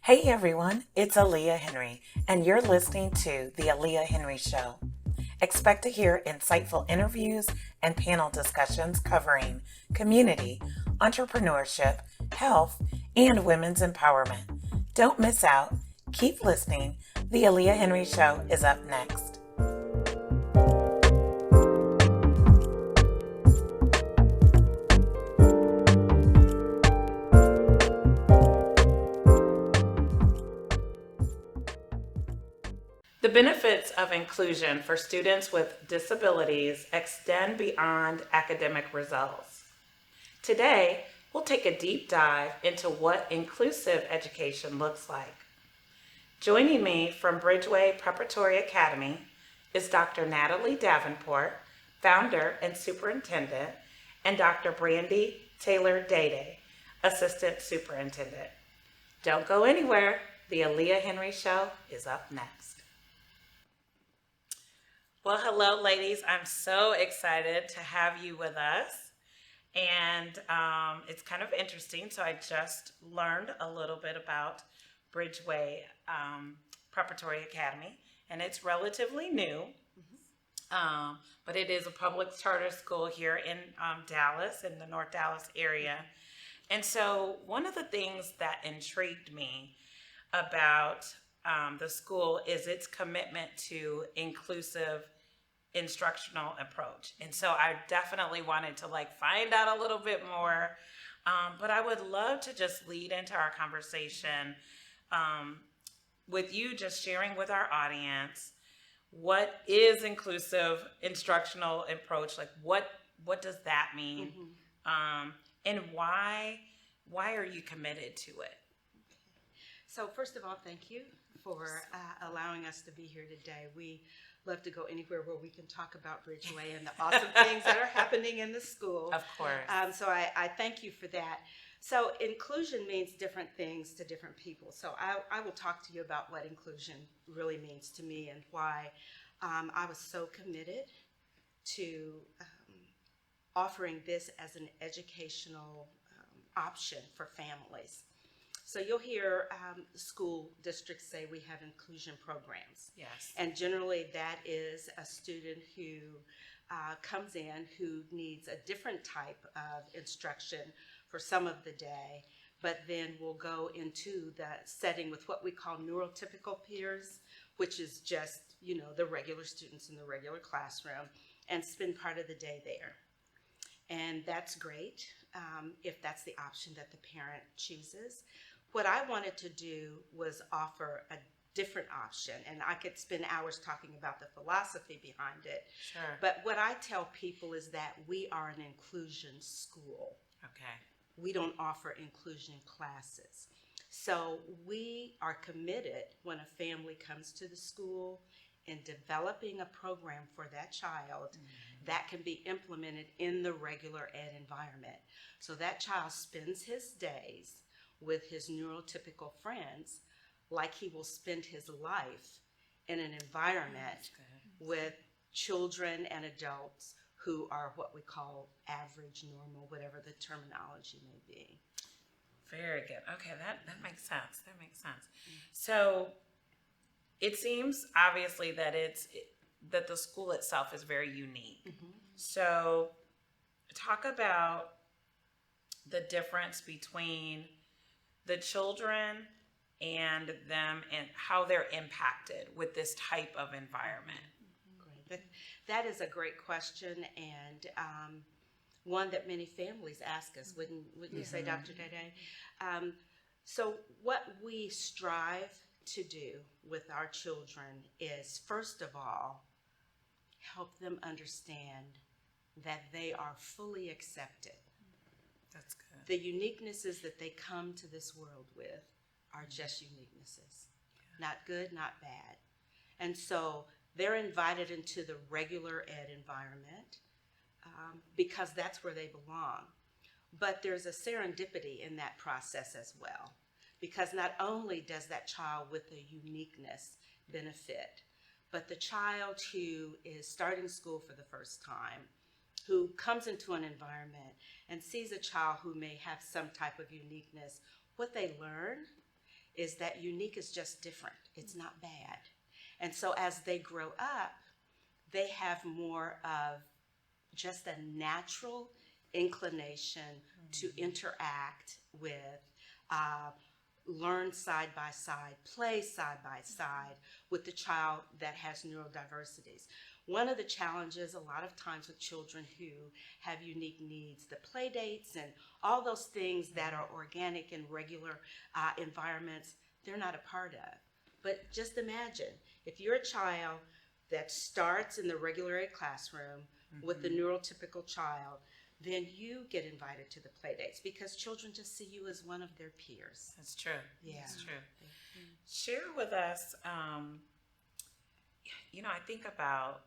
Hey everyone, it's Aliah Henry, and you're listening to The Aliah Henry Show. Expect to hear insightful interviews and panel discussions covering community, entrepreneurship, health, and women's empowerment. Don't miss out. Keep listening. The Aliah Henry Show is up next. The benefits of inclusion for students with disabilities extend beyond academic results. Today, we'll take a deep dive into what inclusive education looks like. Joining me from Bridgeway Preparatory Academy is Dr. Natalie Davenport, founder and superintendent, and Dr. Brandie Taylor Dede, assistant superintendent. Don't go anywhere. The Aliah Henry Show is up next. Well, hello, ladies. I'm so excited to have you with us. And it's kind of interesting. So I just learned a little bit about Bridgeway Preparatory Academy, and it's relatively new. But it is a public charter school here in Dallas, in the North Dallas area. And so one of the things that intrigued me about the school is its commitment to inclusive instructional approach. And so I definitely wanted to find out a little bit more, but I would love to just lead into our conversation with you just sharing with our audience, what is inclusive instructional approach? What does that mean? And why are you committed to it? So first of all, thank you for allowing us to be here today. We love to go anywhere where we can talk about Bridgeway and the awesome things that are happening in the school. Of course. So I thank you for that. So inclusion means different things to different people. So I will talk to you about what inclusion really means to me and why I was so committed to offering this as an educational option for families. So you'll hear school districts say we have inclusion programs. Yes. And generally that is a student who comes in who needs a different type of instruction for some of the day, but then will go into the setting with what we call neurotypical peers, which is just, the regular students in the regular classroom, and spend part of the day there. And that's great if that's the option that the parent chooses. What I wanted to do was offer a different option, and I could spend hours talking about the philosophy behind it. Sure. But what I tell people is that we are an inclusion school. Okay. We don't offer inclusion classes. So we are committed when a family comes to the school in developing a program for that child that can be implemented in the regular ed environment. So that child spends his days with his neurotypical friends like he will spend his life in an environment with children and adults who are what we call average, normal, whatever the terminology may be. Very good. Okay, that makes sense. That makes sense. So it seems obviously that that the school itself is very unique. So talk about the difference between the children and them and how they're impacted with this type of environment. Great. That is a great question, and one that many families ask us, wouldn't you say, Dr. Dede? So what we strive to do with our children is, first of all, help them understand that they are fully accepted. That's good. The uniquenesses that they come to this world with are just uniquenesses. Not good, not bad. And so they're invited into the regular ed environment because that's where they belong. But there's a serendipity in that process as well, because not only does that child with a uniqueness benefit, but the child who is starting school for the first time, who comes into an environment and sees a child who may have some type of uniqueness, what they learn is that unique is just different. It's not bad. And so as they grow up, they have more of just a natural inclination to interact with, learn side by side, play side by side with the child that has neurodiversities. One of the challenges a lot of times with children who have unique needs, the play dates and all those things that are organic in regular environments, they're not a part of. But just imagine, if you're a child that starts in the regular ed classroom with the neurotypical child, then you get invited to the play dates because children just see you as one of their peers. That's true. Yeah. That's true. Share with us, I think about,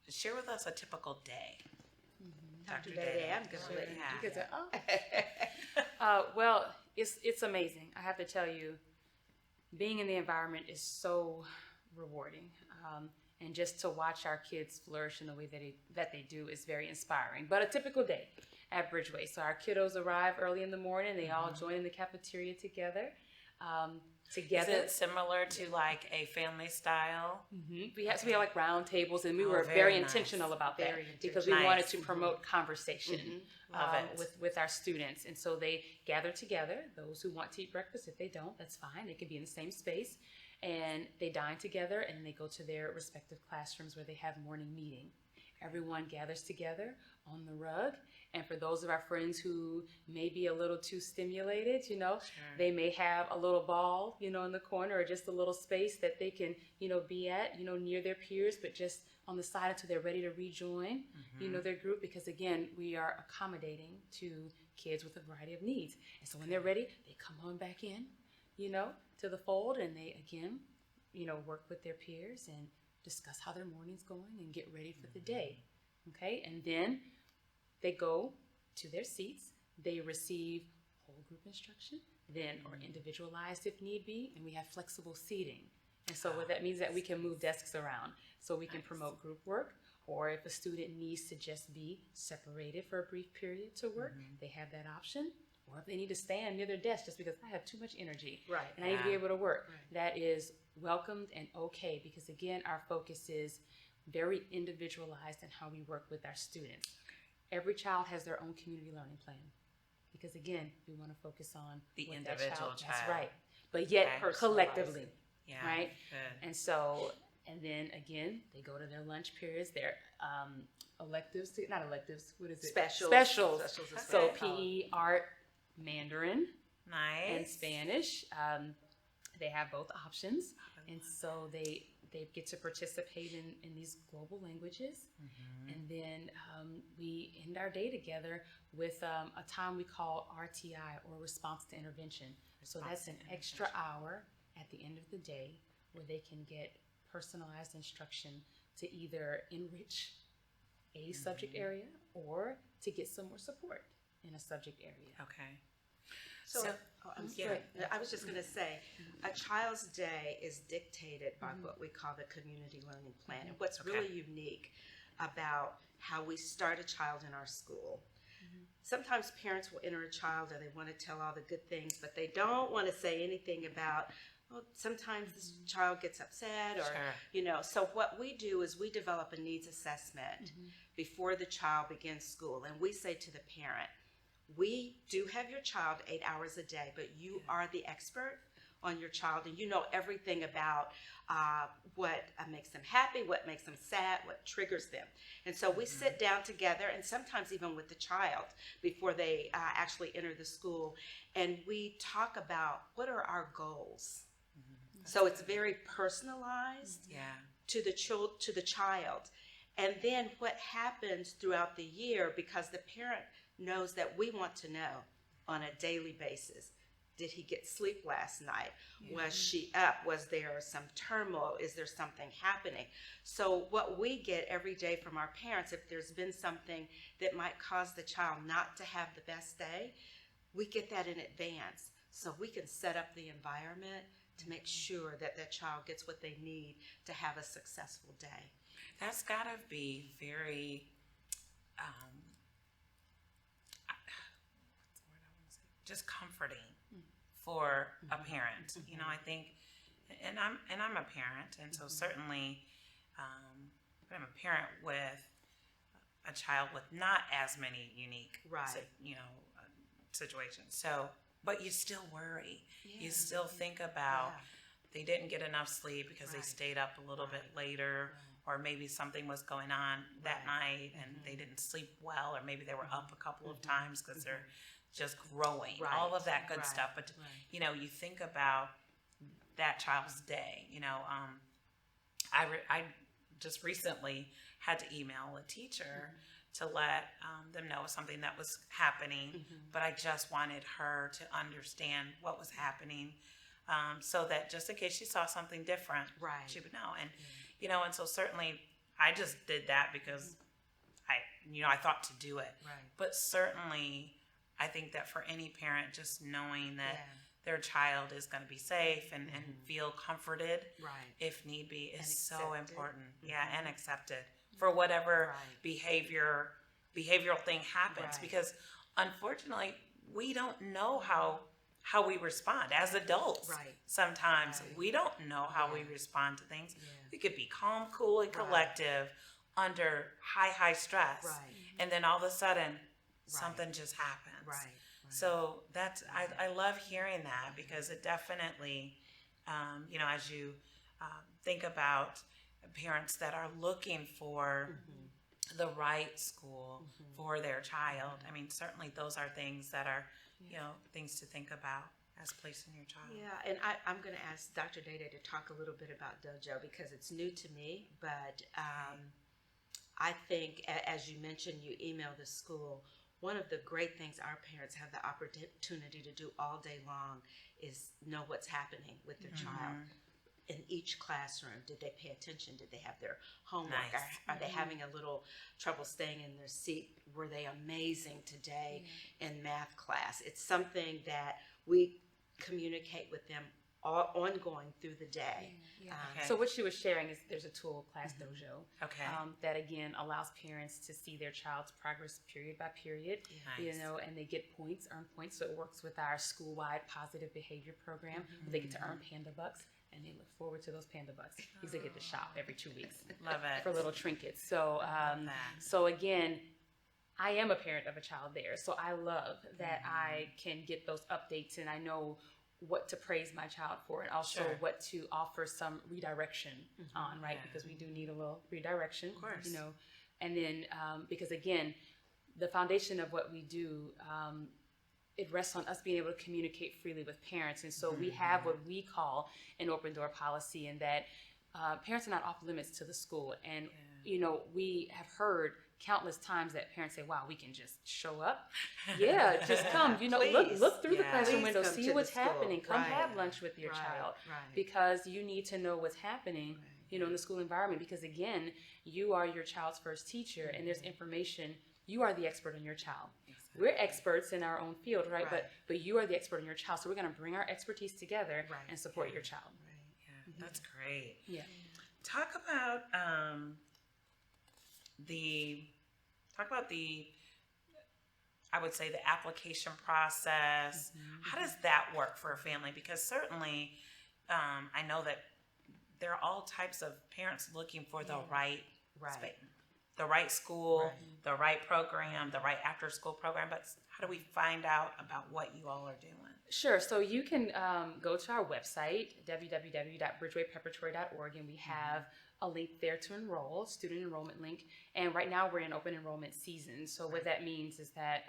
share with us a typical day. Dr. Dede, I'm going to let you Yeah. do Well, it's amazing. I have to tell you, being in the environment is so rewarding. And just to watch our kids flourish in the way that they do is very inspiring. But a typical day at Bridgeway. So our kiddos arrive early in the morning. They all join in the cafeteria together. Is it similar to like a family style? We have like round tables, and we were very very nice. intentional about that Very because we Nice. wanted to promote conversation Love it. with our students. And so they gather together. Those who want to eat breakfast, if they don't, that's fine. They can be in the same space. And they dine together, and they go to their respective classrooms where they have morning meeting. Everyone gathers together on the rug. And for those of our friends who may be a little too stimulated, they may have a little ball, in the corner, or just a little space that they can, be at, near their peers, but just on the side until they're ready to rejoin, their group. Because again, we are accommodating to kids with a variety of needs. And so when they're ready, they come on back in, to the fold, and they again, work with their peers and discuss how their morning's going and get ready for the day. Okay, and then they go to their seats. They receive whole group instruction, then or individualized if need be, and we have flexible seating. And so what that means is that we can move desks around, so we can promote group work, or if a student needs to just be separated for a brief period to work, they have that option. Or if they need to stand near their desk just because I have too much energy Right. and I need to be able to work, Right. that is welcomed and okay, because again, our focus is very individualized in how we work with our students. Every child has their own community learning plan, because again, we want to focus on The what individual That's child. right. But yet Okay. collectively, Yeah. right? Good. And then again, they go to their lunch periods, their electives, not electives, what is it? Specials. Specials. Specials is So what they call PE, art, Mandarin, Nice. and Spanish. They have both options, and so they get to participate in these global languages. And then we end our day together with a time we call RTI, or response to intervention. So that's an extra hour at the end of the day where they can get personalized instruction to either enrich a subject area or to get some more support in a subject area. Okay. So, I'm yeah. sorry. I was just going to say, a child's day is dictated by what we call the community learning plan. And what's really unique about how we start a child in our school, sometimes parents will enter a child and they want to tell all the good things, but they don't want to say anything about, well, sometimes this child gets upset, or, Sure. So what we do is we develop a needs assessment before the child begins school. And we say to the parent, we do have your child 8 hours a day, but you are the expert on your child, and you know everything about what makes them happy, what makes them sad, what triggers them. And so we sit down together, and sometimes even with the child before they actually enter the school, and we talk about what are our goals. So it's very personalized Yeah. to the child. And then what happens throughout the year, because the parent knows that we want to know on a daily basis. Did he get sleep last night? Was she up? Was there some turmoil? Is there something happening? So what we get every day from our parents, if there's been something that might cause the child not to have the best day, we get that in advance. So we can set up the environment to make sure that that child gets what they need to have a successful day. That's gotta be very, what's the word I want to say? Just comforting for a parent. You know, I think, and I'm a parent, and so certainly, I'm a parent with a child with not as many unique, situations. So, but you still worry. You still think about they didn't get enough sleep because they stayed up a little bit later, or maybe something was going on that night and they didn't sleep well, or maybe they were up a couple of times because they're just growing. All of that good stuff. But you know, you think about that child's day. You know, I just recently had to email a teacher to let them know something that was happening, but I just wanted her to understand what was happening, so that just in case she saw something different, she would know. And you know, and so certainly I just did that because I thought to do it. But certainly I think that for any parent, just knowing that their child is going to be safe and feel comforted if need be is so important. And accepted for whatever behavioral thing happens, because unfortunately we don't know how we respond as adults. Sometimes we don't know how we respond to things. We could be calm, cool, and collective under high stress, and then all of a sudden something just happens. So that's I love hearing that, because it definitely, you know, as you think about parents that are looking for the right school for their child, I mean, certainly those are things that are, you know, things to think about as placing your child. And I'm going to ask Dr. Dede to talk a little bit about Dojo, because it's new to me, but I think, as you mentioned, you email the school. One of the great things our parents have the opportunity to do all day long is know what's happening with their child in each classroom. Did they pay attention? Did they have their homework? Are they having a little trouble staying in their seat? Were they amazing today in math class? It's something that we communicate with them ongoing through the day. So what she was sharing is there's a tool, Class Dojo, that again allows parents to see their child's progress period by period, you know, and they get points, earn points. So it works with our school-wide positive behavior program. They get to earn Panda Bucks, and they look forward to those Panda Bucks because they get to shop every 2 weeks. Love it. For little trinkets. So, so again, I am a parent of a child there, so I love that I can get those updates, and I know what to praise my child for, and also what to offer some redirection on, right? Because we do need a little redirection, of course, you know. And then, because again, the foundation of what we do, it rests on us being able to communicate freely with parents. And so we have what we call an open door policy, and that parents are not off limits to the school. And, you know, we have heard countless times that parents say, wow, we can just show up. Just come, you know, look through the classroom window, see what's happening, come have lunch with your child, because you need to know what's happening, you know, in the school environment, because again, you are your child's first teacher, and there's information, you are the expert on your child. We're experts in our own field, right? But you are the expert on your child, so we're going to bring our expertise together and support your child. That's great. Talk about the I would say the application process. How does that work for a family? Because certainly I know that there are all types of parents looking for the right space, the right school, the right program, the right after school program. But how do we find out about what you all are doing? Sure. So you can go to our website, www.bridgewaypreparatory.org, and we have a link there to enroll, student enrollment link. And right now we're in open enrollment season. So what that means is that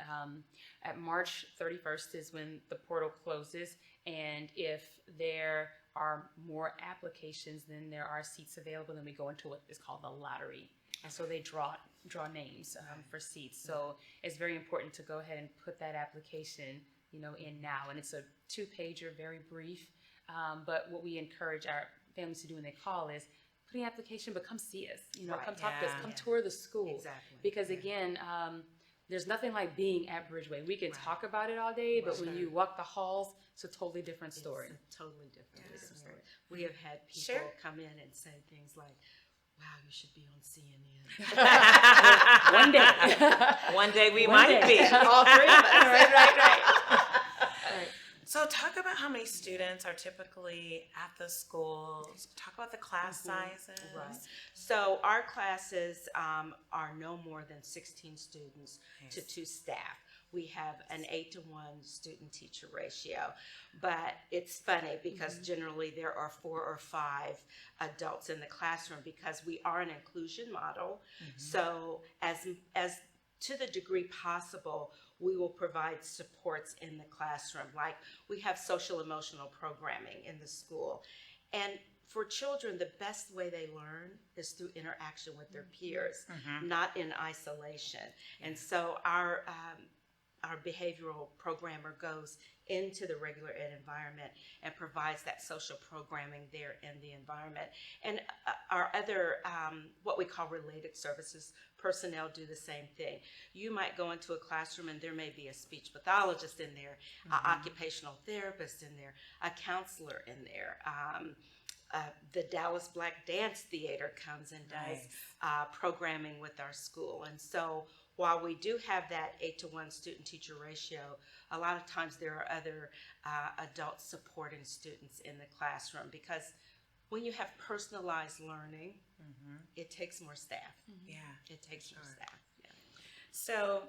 at March 31st is when the portal closes. And if there are more applications than there are seats available, then we go into what is called the lottery. And so they draw names for seats. So it's very important to go ahead and put that application, you know, in now. And it's a 2-pager, very brief. But what we encourage our families to do when they call is put in an application, but come see us. You know, come talk to us. Come tour the school. Exactly. Because again, there's nothing like being at Bridgeway. We can talk about it all day, but when you walk the halls, it's a totally different story. It's a totally different story. We have had people come in and say things like, wow, you should be on CNN. One day. One day we might be. All three of us. Right. So talk about how students are typically at the schools? Talk about the class sizes. Right. So our classes are no more than 16 students to 2 staff. We have an 8-to-1 student-teacher ratio, but it's funny because generally there are 4 or 5 adults in the classroom because we are an inclusion model. So as to the degree possible, we will provide supports in the classroom. Like we have social emotional programming in the school. And for children, the best way they learn is through interaction with their peers, not in isolation. And so our behavioral programmer goes into the regular ed environment and provides that social programming there in the environment. And our other, what we call related services personnel do the same thing. You might go into a classroom and there may be a speech pathologist in there, an occupational therapist in there, a counselor in there. The Dallas Black Dance Theater comes and does programming with our school. And so while we do have that 8-to-1 student-teacher ratio, a lot of times there are other adults supporting students in the classroom because when you have personalized learning, it takes more staff. Yeah. It takes more staff. Yeah. So,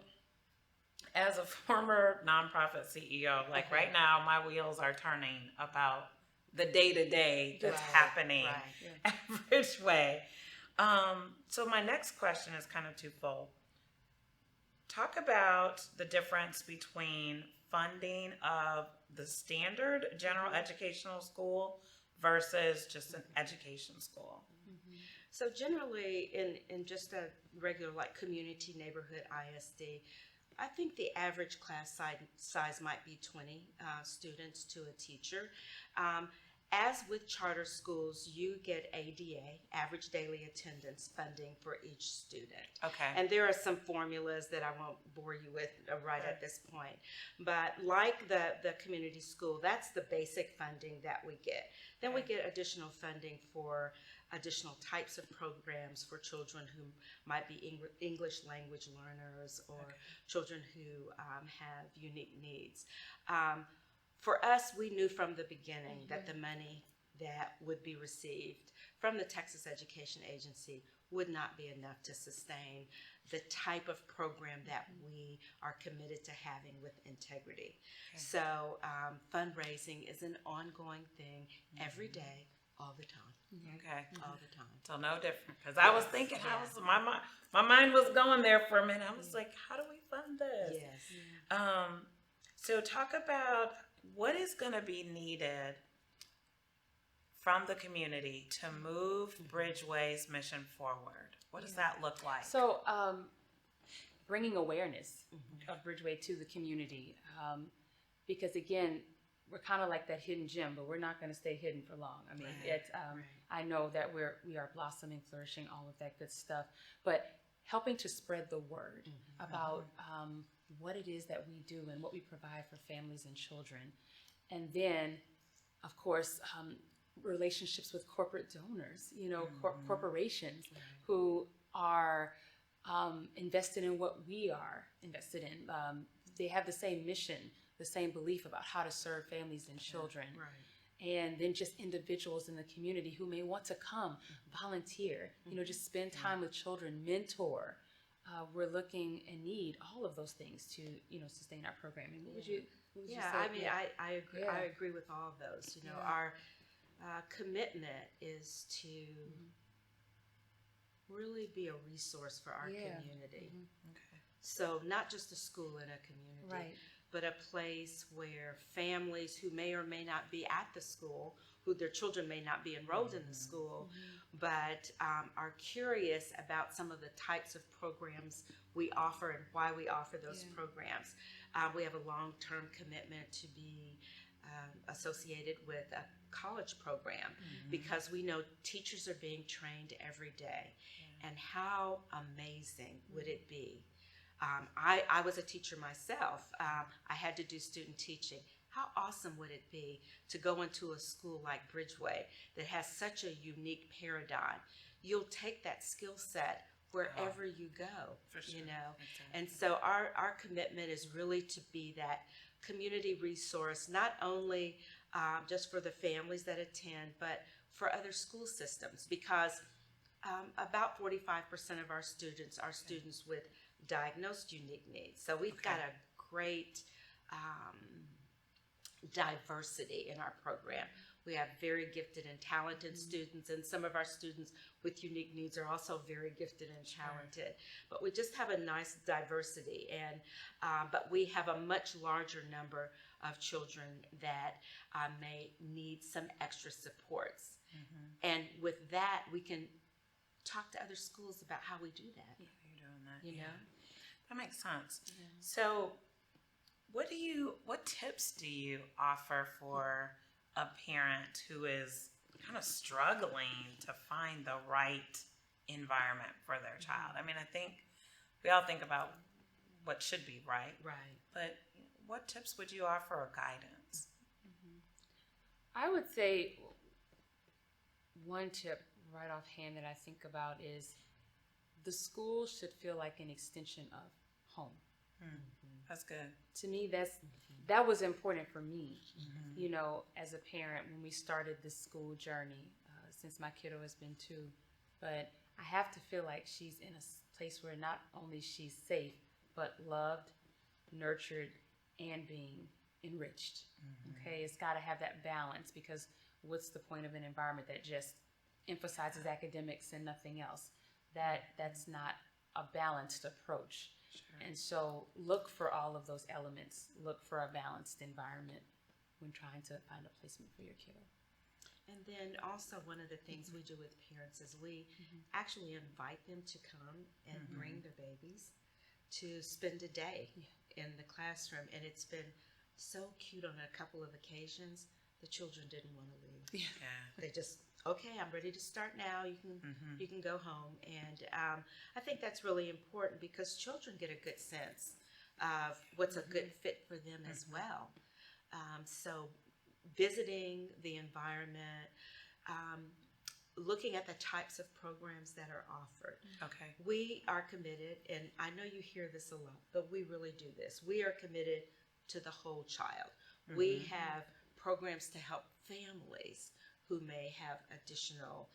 as a former nonprofit CEO, like right now, my wheels are turning about the day-to-day that's happening at Bridgeway. So my next question is kind of twofold. Talk about the difference between funding of the standard general educational school versus just an education school. So generally in just a regular like community neighborhood ISD, I think the average class size might be 20 students to a teacher. As with charter schools, you get ADA, average daily attendance funding for each student. Okay. And there are some formulas that I won't bore you with right at this point. But like the community school, that's the basic funding that we get. Then we get additional funding for additional types of programs for children who might be English language learners or children who have unique needs. For us, we knew from the beginning that the money that would be received from the Texas Education Agency would not be enough to sustain the type of program that we are committed to having with integrity. So fundraising is an ongoing thing every day, all the time. Okay. All the time. So no different, because I was thinking, my mind was going there for a minute. I was like, how do we fund this? Yes. So talk about what is going to be needed from the community to move Bridgeway's mission forward. What does that look like? So bringing awareness of Bridgeway to the community, because again, we're kind of like that hidden gem, but we're not going to stay hidden for long. I mean, it's I know that we are blossoming, flourishing, all of that good stuff, but helping to spread the word about what it is that we do and what we provide for families and children. And then, of course, relationships with corporate donors, corporations who are invested in what we are invested in. They have the same mission, the same belief about how to serve families and children. And then just individuals in the community who may want to come, volunteer, just spend time with children, mentor. We're looking and need all of those things to, sustain our programming. What would you say? I mean, I agree. I agree with all of those. Our commitment is to really be a resource for our community. So not just a school in a community, but a place where families who may or may not be at the school, who their children may not be enrolled in the school, but are curious about some of the types of programs we offer and why we offer those programs. We have a long-term commitment to be associated with a college program because we know teachers are being trained every day. And how amazing would it be? I was a teacher myself. I had to do student teaching. How awesome would it be to go into a school like Bridgeway that has such a unique paradigm? You'll take that skill set wherever you go, Exactly. And so our commitment is really to be that community resource, not only just for the families that attend, but for other school systems, because about 45% of our students are students with diagnosed unique needs. So we've got a great diversity in our program. We have very gifted and talented students, and some of our students with unique needs are also very gifted and talented. But we just have a nice diversity, and but we have a much larger number of children that may need some extra supports. And with that, we can talk to other schools about how we do that. Yeah, you're doing that. You know? That makes sense. So, what tips do you offer for a parent who is kind of struggling to find the right environment for their child? I mean, I think we all think about what should be right, but what tips would you offer or guidance? I would say one tip right offhand that I think about is the school should feel like an extension of home. That's good. To me, that was important for me, you know, as a parent when we started this school journey, since my kiddo has been 2. But I have to feel like she's in a place where not only she's safe, but loved, nurtured, and being enriched. Okay, it's got to have that balance, because what's the point of an environment that just emphasizes academics and nothing else? That's not a balanced approach. And so look for all of those elements. Look for a balanced environment when trying to find a placement for your kiddo. And then also one of the things we do with parents is we actually invite them to come and bring their babies to spend a day in the classroom. And it's been so cute on a couple of occasions. The children didn't want to leave. They just, okay, I'm ready to start now. You can go home. And I think that's really important, because children get a good sense of what's a good fit for them as well. So visiting the environment, looking at the types of programs that are offered. Okay. We are committed, and I know you hear this a lot, but we really do this. We are committed to the whole child. We have programs to help families who may have additional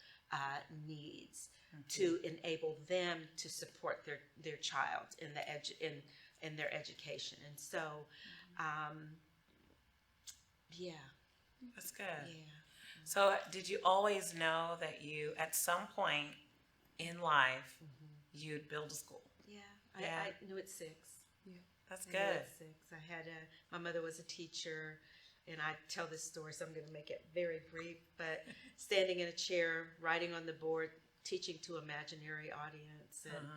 needs, to enable them to support their child in their education. And so, That's good. So, did you always know that you, at some point in life, you'd build a school? I knew at 6. That's I knew good. at 6. I had my mother was a teacher, and I tell this story, so I'm going to make it very brief, but standing in a chair, writing on the board, teaching to imaginary audience, and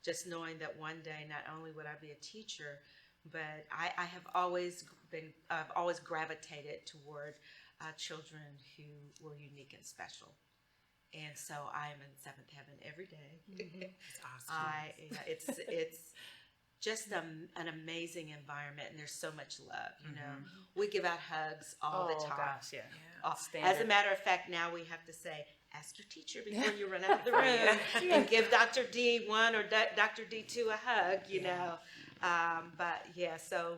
just knowing that one day not only would I be a teacher, but I've always gravitated toward children who were unique and special. And so I am in 7th heaven every day. That's awesome. It's just an amazing environment, and there's so much love. You know, we give out hugs all the time. Gosh, As a matter of fact, now we have to say, ask your teacher before you run out of the room, and give Dr. D1 or Dr. D2 a hug. You know, but so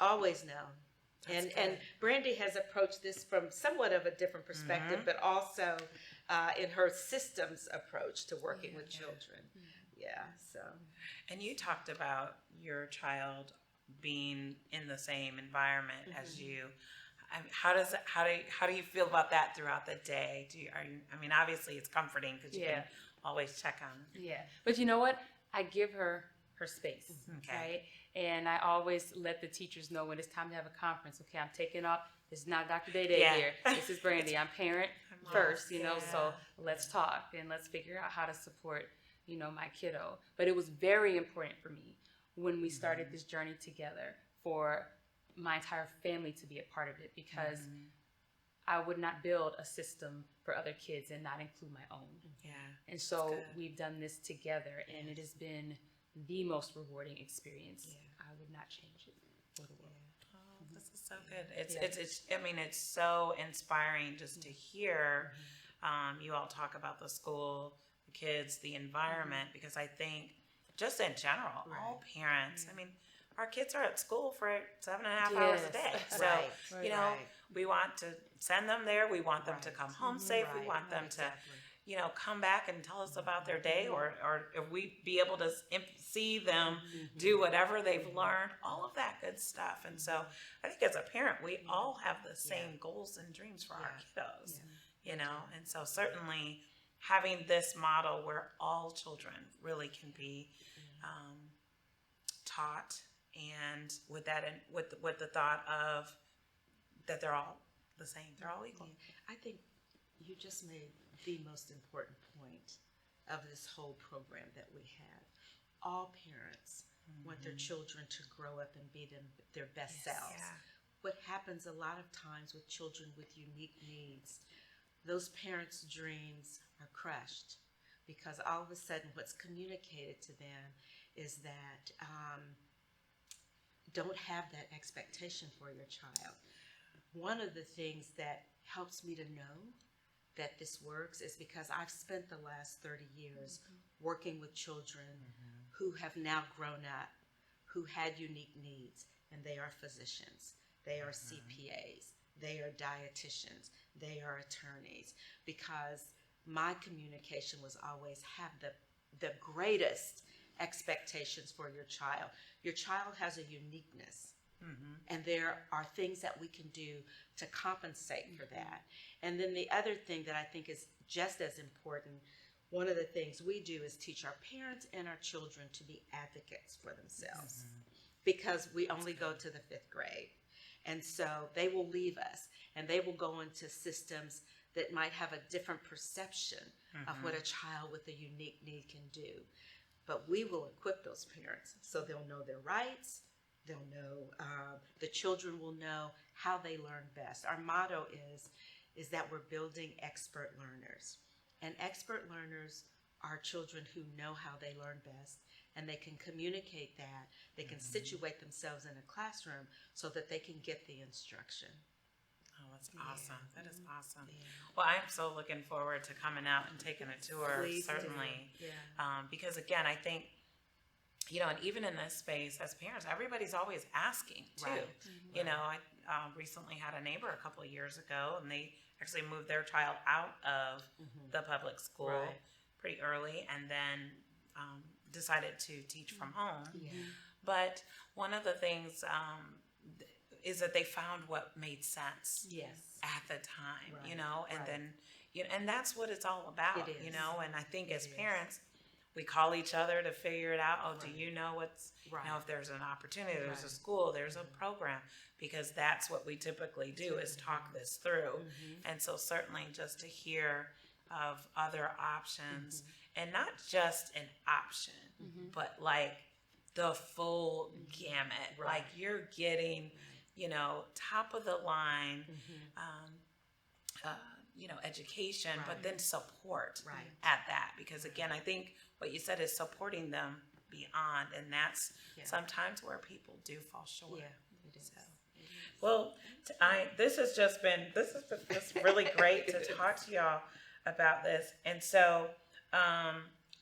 always know. And Brandie has approached this from somewhat of a different perspective, but also in her systems approach to working with children. So. And you talked about your child being in the same environment as you. How do you feel about that throughout the day? I mean, obviously it's comforting because you can always check on them. But you know what? I give her space, right? And I always let the teachers know when it's time to have a conference. Okay, I'm taking up. This is not Dr. Dede here. This is Brandie. I'm parent first, you know. So let's talk and let's figure out how to support, you know, my kiddo. But it was very important for me when we started this journey together for my entire family to be a part of it, because I would not build a system for other kids and not include my own. And so we've done this together, and it has been the most rewarding experience. I would not change it for the world. Oh, this is so good. It's I mean, it's so inspiring just to hear you all talk about the school, the kids, the environment, because I think just in general, all parents, I mean, our kids are at school for 7.5 hours a day. Yes. So, Right. you know, Right. we want to send them there. We want them to Right. come home safe. We Right. want them to, Exactly. you know, come back and tell us about their day, or if we be able to see them do whatever they've learned, all of that good stuff. And so I think as a parent, we all have the same goals and dreams for our kiddos, you know, and so certainly having this model where all children really can be taught, and with that, and with the thought of that they're all the same, they're all equal. I think you just made the most important point of this whole program that we have. All parents want their children to grow up and be their best selves. Yeah. What happens a lot of times with children with unique needs, those parents' dreams are crushed because all of a sudden what's communicated to them is that don't have that expectation for your child. One of the things that helps me to know that this works is because I've spent the last 30 years working with children who have now grown up, who had unique needs, and they are physicians, they are CPAs, they are dietitians, they are attorneys, because my communication was always have the greatest expectations for your child. Your child has a uniqueness. And there are things that we can do to compensate for that. And then the other thing that I think is just as important, one of the things we do is teach our parents and our children to be advocates for themselves, because we only go to the 5th grade. And so they will leave us and they will go into systems that might have a different perception of what a child with a unique need can do. But we will equip those parents so they'll know their rights. They'll know, the children will know how they learn best. Our motto is that we're building expert learners. And expert learners are children who know how they learn best, and they can communicate that. They can situate themselves in a classroom so that they can get the instruction. Oh, that's awesome. That is awesome. Well, I'm so looking forward to coming out and taking a tour, Please do. certainly. Yeah. Because again, I think, you know, and even in this space as parents, everybody's always asking too. Right. You know, I recently had a neighbor a couple of years ago, and they actually moved their child out of the public school Right. pretty early, and then decided to teach from home. Yeah. But one of the things is that they found what made sense Yes. at the time, you Right, know, and right. then, you know, and that's what it's all about, It you is. know, and I think as It is. parents, we call each other to figure it out. Oh, do you know what's, Right. you know, if there's an opportunity, there's a Right. school, there's a program, because that's what we typically do is talk this through. And so certainly just to hear of other options, and not just an option, but like the full gamut. Right. Like you're getting, you know, top of the line, you know, education, but Right. then support Right. at that. Because again, I think what you said is supporting them beyond, and that's sometimes where people do fall short. Yeah. It is. So, well, this has been just really great to talk to y'all about this. And so,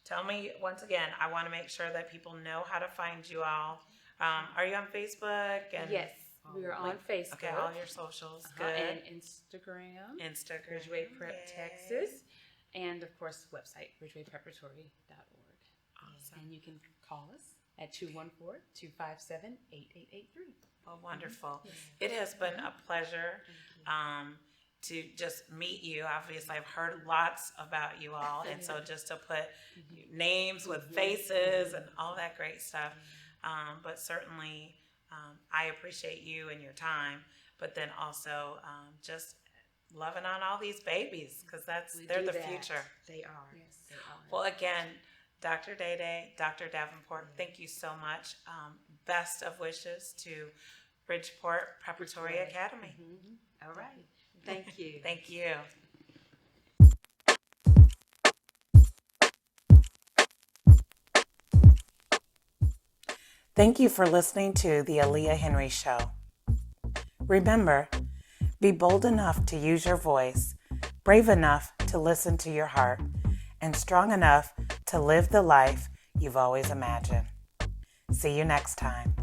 tell me once again, I want to make sure that people know how to find you all. Are you on Facebook? And Yes, we are on Facebook. Okay, all your socials. Good. And Instagram. Instagram. Bridgeway Prep Yay. Texas. And of course, website, bridgewaypreparatory.org. Awesome. And you can call us at 214-257-8883. Well, wonderful. It has been a pleasure to just meet you. Obviously, I've heard lots about you all, and so just to put names with faces and all that great stuff. But certainly, I appreciate you and your time, but then also just loving on all these babies, because they're do the that. future. They are. Yes. They are. Well, again, Dr. Dede, Dr. Davenport, thank you so much. Best of wishes to Bridgeport Preparatory Academy. All right. Thank you. Thank you. Thank you for listening to the Aliah Henry Show. Remember, be bold enough to use your voice, brave enough to listen to your heart, and strong enough to live the life you've always imagined. See you next time.